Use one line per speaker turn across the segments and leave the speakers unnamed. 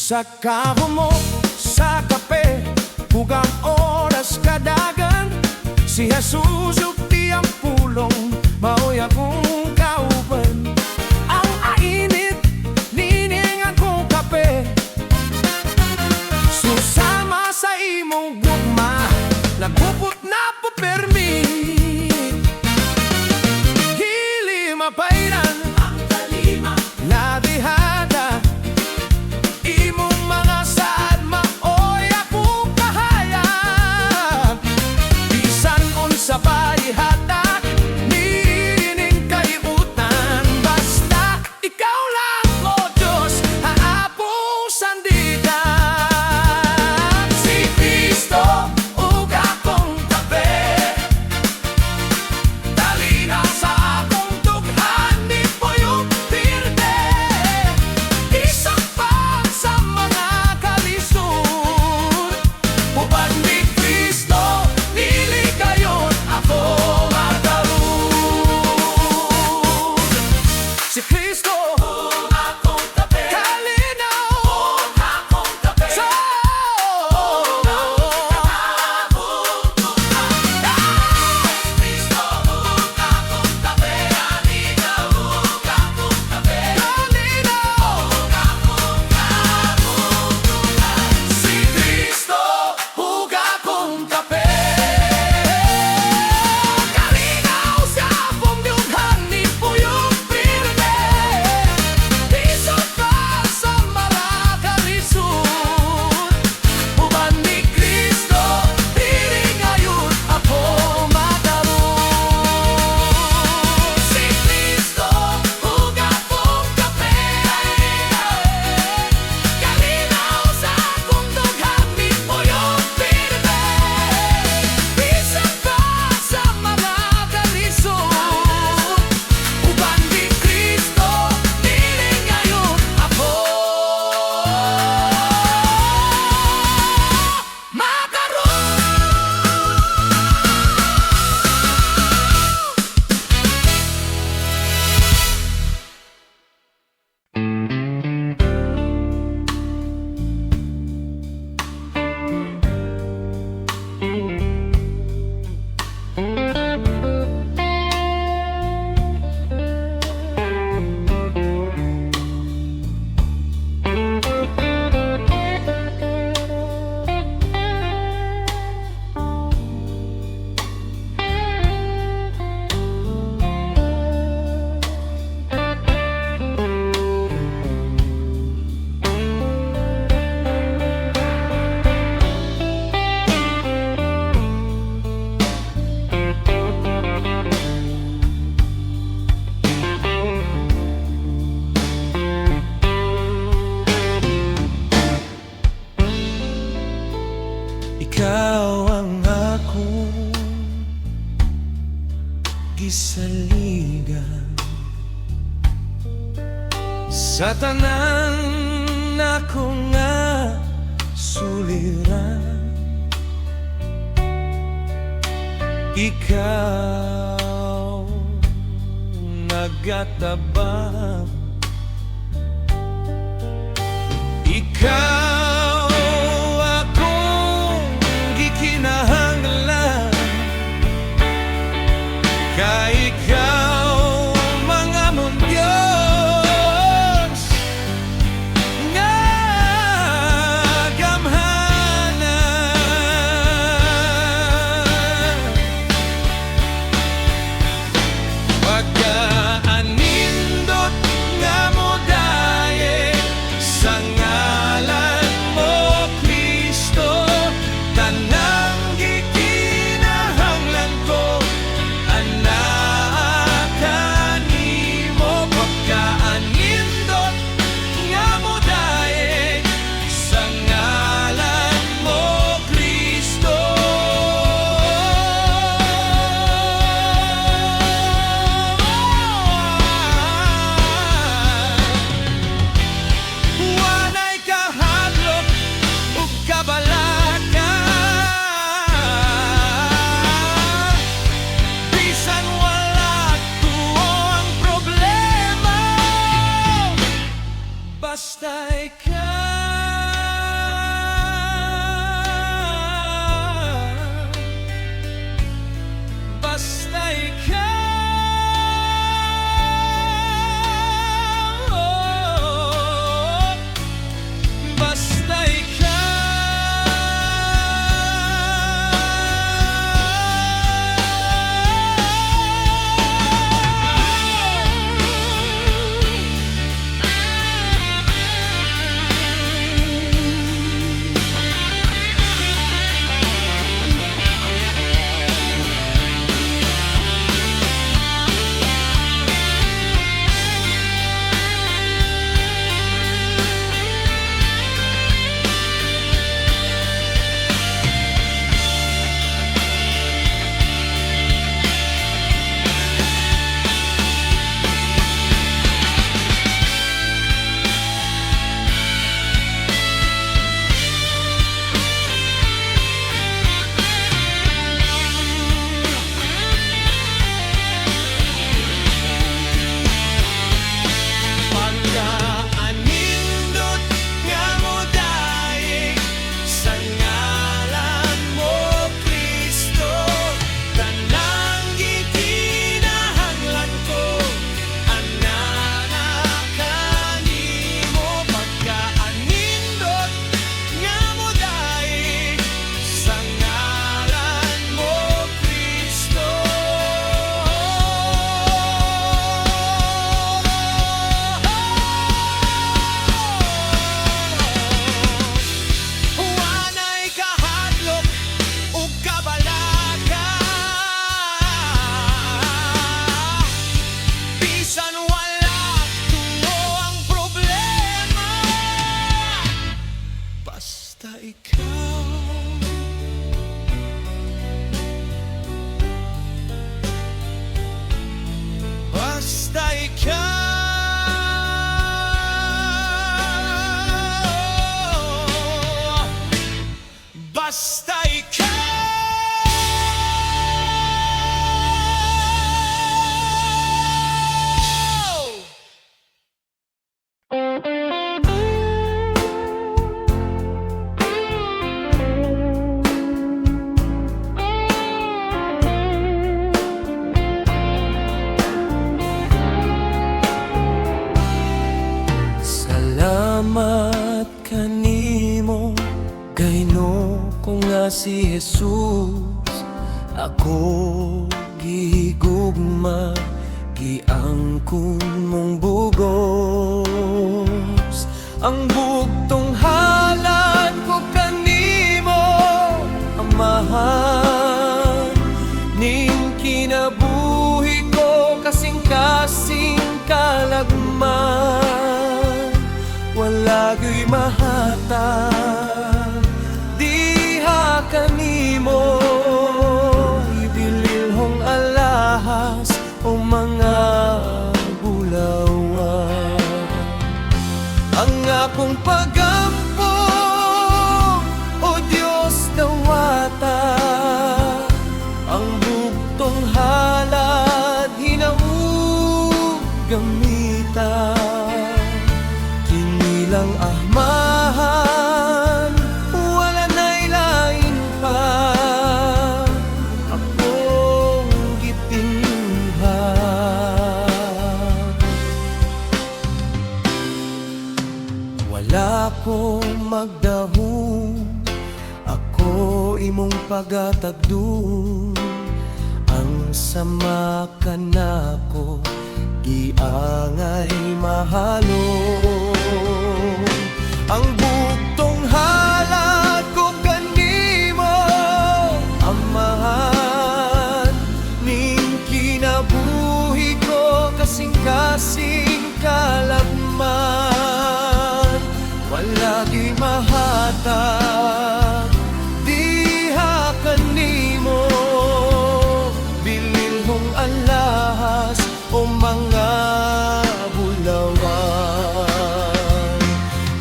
Sa kaho mo, sa kape, hugang oras kadagan. Si Jesus yukti ang pulong, maoy akong kauban. Ang ainit, niningan kong kape. Susama sa imong gugma, nagpuput na pupermi. Hili mapairan, ang talima, nadihada. Imong mga saad, maoy akong kahayag. Bisan unsa pa ihatak, nining kalibutan. Basta ikaw lang, o Diyos, haapong sandigan. Si Cristo, ug akong tabi, talina sa akong dughan, di puyong pirde. Isang pa sa mga kalisod, hubad ni Cristo, dili kayon ako matarud. Si Cristo, ug akong tabi, kalinaw, ug akong tabi, sa Cristo, ug akong tabi, kalinaw, ug akong tabi, kalinaw, ug akong si Cristo, ug akong tabi. Kalinaw sa akong dughan, ni puyong pirde. Isot pa sa mga kalisod, hubad ni Cristo, dili ngayon ako matarud. Si Cristo, ug akong tabi, kalinaw sa akong dughan, ni puyong pirde. Bisan pa sa mga kalisod, hubad ni Cristo, dili ngayon ako ikaw ang akong gisaligan. Sa tanan ako nga suliran, ikaw nagatabang. Ikaw akong gikinahanglan, kay ikaw mga mong Diyos nga gamhanan. Pagkaanindot nga mo daye sa ngalan
si Jesus. Ako gihigugma, giangkon mong bugos. Ang bugtong halad ko kanimo, amahan. Ning kinabuhi ko kasing-kasing kalagman. Wala gyo'y mahatag, diha kanimo. Ibililhong alahas o mga bulawan. Ang akong pagampo, o Diyos dawata. Ang bugtong halad hinaug gamita. Kinilang ahmahan, wala na'y lain pa. Akong gitinghag. Wala kong magdahong, ako imong pagatagdun. Ang sama ka nako, giangay mahalo. Ang bugtong halad ko kanimo, amahan. Ning kinabuhi ko kasing-kasing kalagman. Wala di mahatag, diha kanimo. Bililhong alahas o mga bulawan.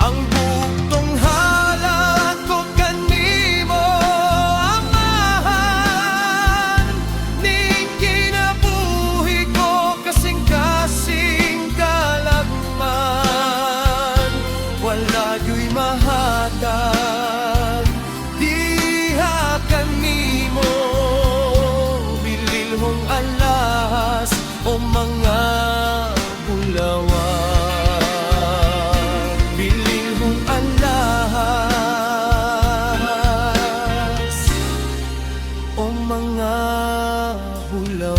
Ang bugtong halad ko kanimo, amahan. Ning kinabuhi ko kasing-kasing kalagman. Wala gyo'y mahatag, diha kanimo. Bililhong alahas o mga bulawan. Bililhong alahas o mga bulawan.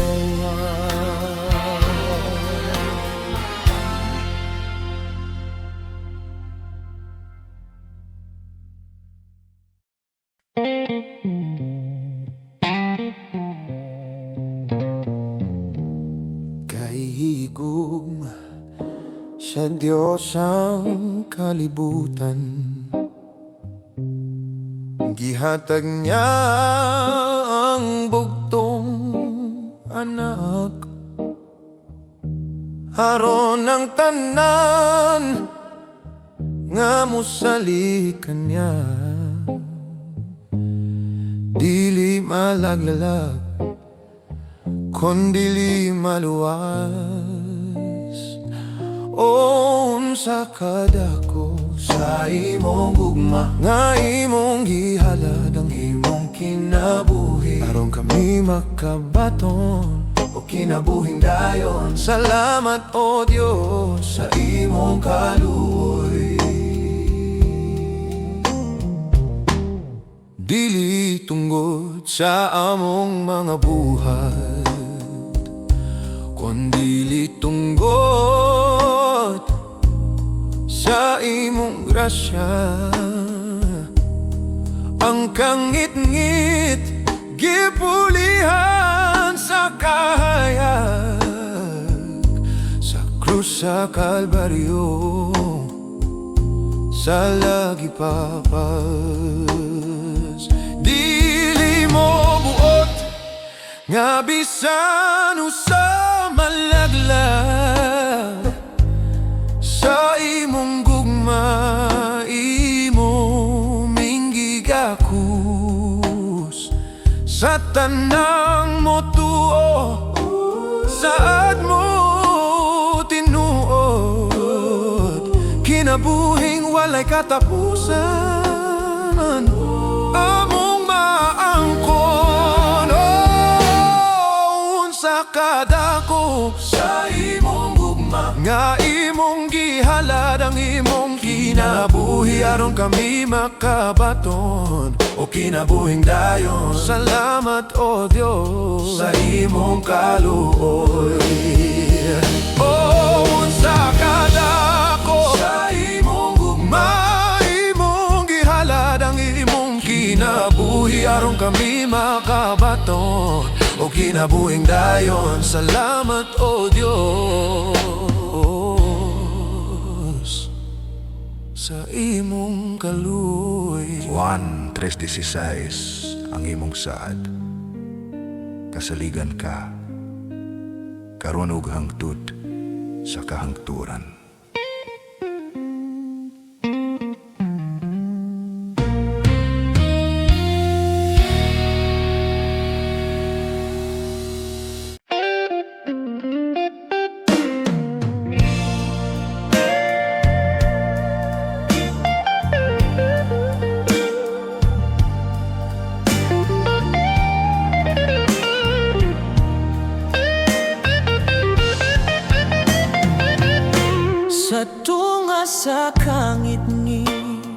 Kahigugma sa Diyos ang kalibutan. Gihatag niya ang bugtong anak, aron ang tanan nga musalikan niya. Dili malaglalag, kundili maluwas. Unsa kadako sa imong gugma, nga imong gihalad ang imong kinabuhi, aron kami makabaton o kinabuhing dayon. Salamat o Diyos sa imong kaluoy. Dili tungod sa among mga buhat, kundili tungod sa imong grasya. Ang kangit-ngit gipulihan sa kahayag, sa krus sa Kalbaryo, sa lagi papas. Dili mo buot nga bisan usa malaglag, sa imong gugma imo minggigakus. Sa tanang mo tuo, saad mo tinuod, kinabuhing walay katapusan. Among maangkon, unsa kadako sa imong gugma, nga imong gihalad ang imong kinabuhi, kinabuhi aron kami makabaton o kinabuhing dayon. Salamat o Dios sa imong kaluoy. O unsa kadako sa imong gugma, imong gihalad ang imong kinabuhi aron kami makabaton o kinabuhing dayon. Salamat o Dios sa imong kaluoy.
Juan 3:16 ang imong saad. Kasaligan ka, karon ug hangtod sa kahangturan.
Sa tunga sa kangit-ngit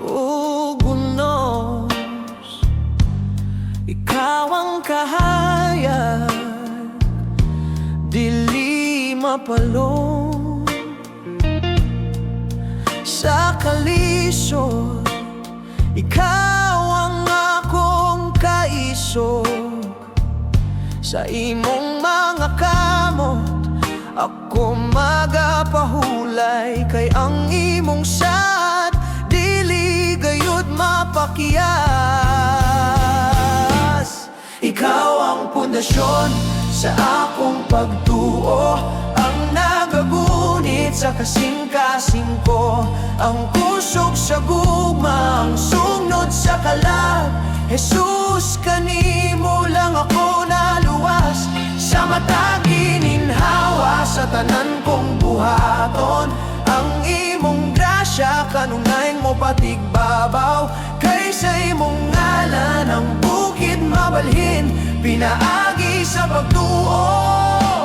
o gunos, ikaw ang kahayag, dili mapalong. Sa kalisod, ikaw ang akong kaisog. Sa imong mga kamot, ako magapahulay, kay ang imong saad dili gayud mapakiyas. Ikaw ang pundasyon sa akong pagtuo, ang nagagunit sa kasing-kasing ko, ang kusog sa gugma, ang sunod sa kalag. Jesus, kanimo lang ako naluwas, sa matag gininhawa, sa tanan kong buhaton. Ang imong grasya kanunay mo patigbabaw, kay sa imong ngalan ang bukid mabalhin, pinaagi sa pagtuo.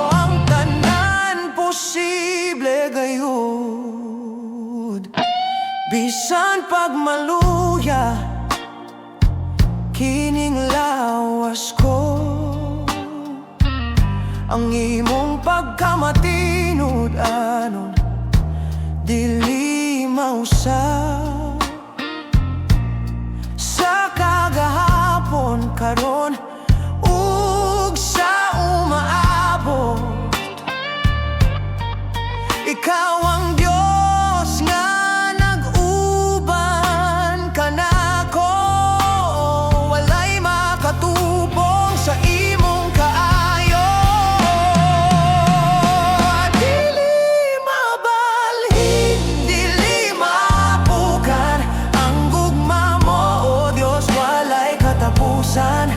Ang tanan posible gayud, bisan pagmaluya kining lawas ko. Ang imong pagkamatinod anon dili mausaw. Sa kagahapon karon ug sa umaabot, ikaw ang Diyos nga nag-uban kanako. Walay makatubong sa imong kaayo, dili mabalhin, dili mapukan. Ang gugma mo o Diyos walay katapusan,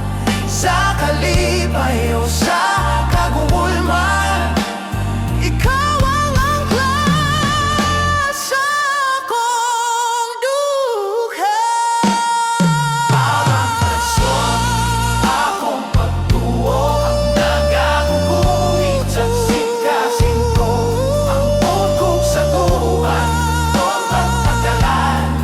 sa kalipay o sa kagumulman. Ikaw ang angkla sa akong dukha. Ang pasyon, akong pagtuo, ang nagaguguhit sa kasing-kasing ko, ang pagkog sa tuhan, kong pagpadalan.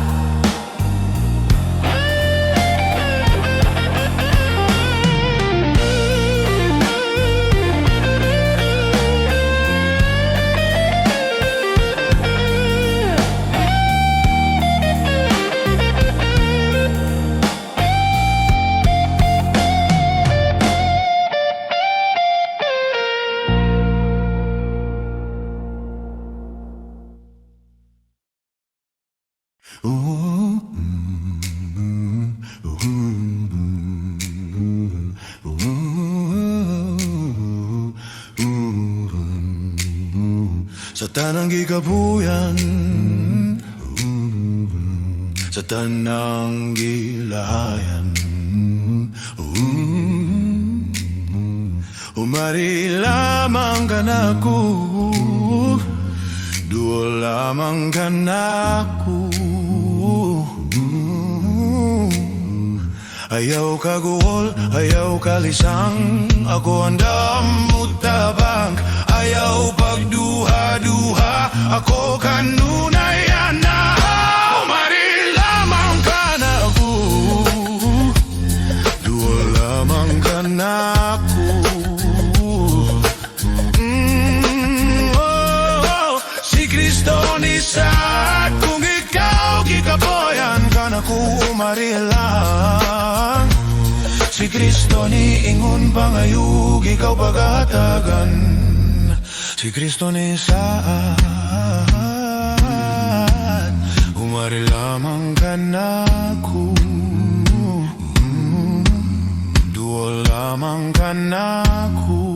Sa tanang gikabuyan, sa tanang gilayan, umari lamang ka nako, duo lamang ka nako. Ayaw ka guol, ayaw ka lisang, ako andam mutabang, ayaw pagduhay. kaduha, ako kanunay na. Umari lamang ka na ako, duwa lamang ka na ako. Si Kristo ni saat, kung ikaw gikapoyan ka na ko, umari lang. Si Kristo ni ingon pangayug, ikaw pagatagan. Si Kristo ni saat, umari lamang ka na ko, duwa lamang ka na ko.